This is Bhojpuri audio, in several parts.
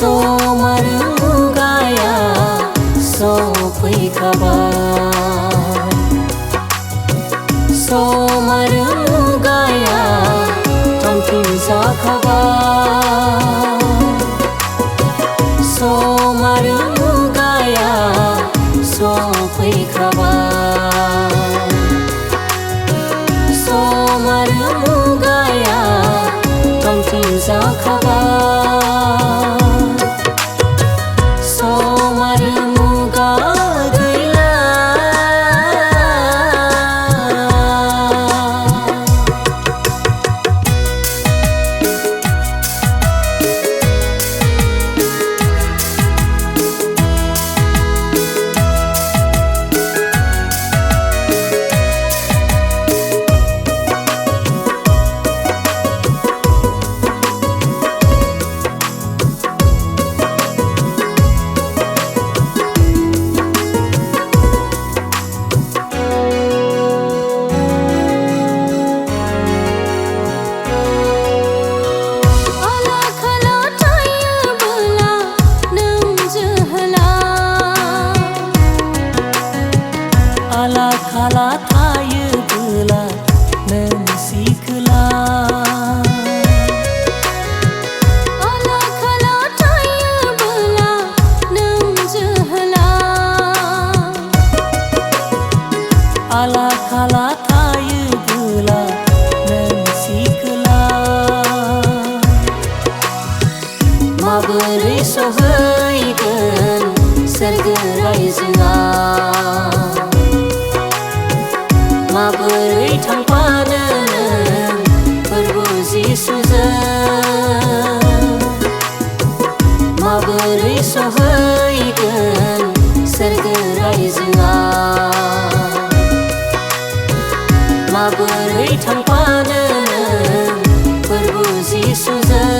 सम आरो मुगाया सफैखाबाय सम आरो मुगाया थांफिनजाखाबाय सम आरो मुगाया सफैखाबाय सम आरो मुगाया थांफिनजाखाबाय सम आरो मुगा गैला आला खाला थायोबोला नों सिखोला आला खाला थायोबोला नों जोहोला आला खाला थायोबोला नों सिखोला माबोरै सहैगोन सोरगो रायजोआ माबोरै थांफानो नों फोरबो जिसुजों माबोरै सहैगोन सोरगो रायजोआ माबोरै थांफानो नों फोरबो जिसुजों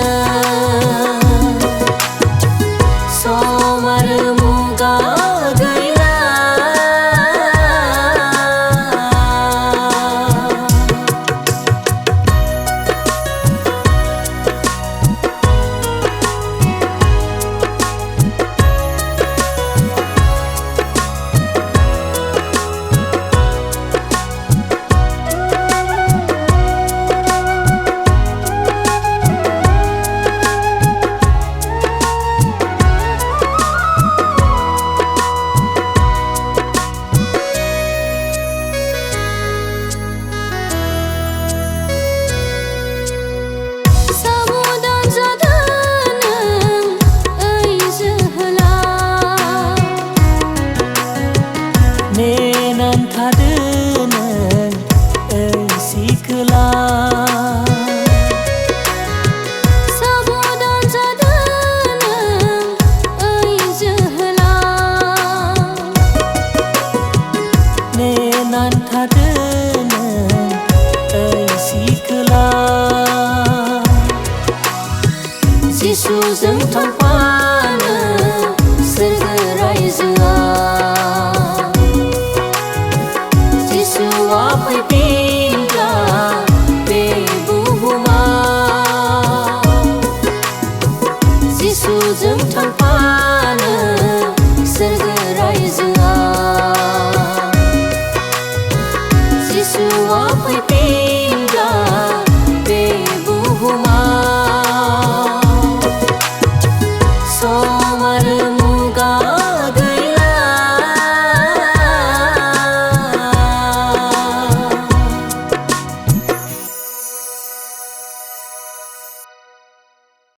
सम आरो मुगा नेनानै थादो नों ओइ सिखोला साबधान जादो नों ओइ जोहोला नेनानै थादो नों ओइ सिखोला जिसुजों थांफानो सोरगो रायजोआ जिसुआ फैफिनब्ला बे बुहुमाव जिसुजों थांफानो सोरगो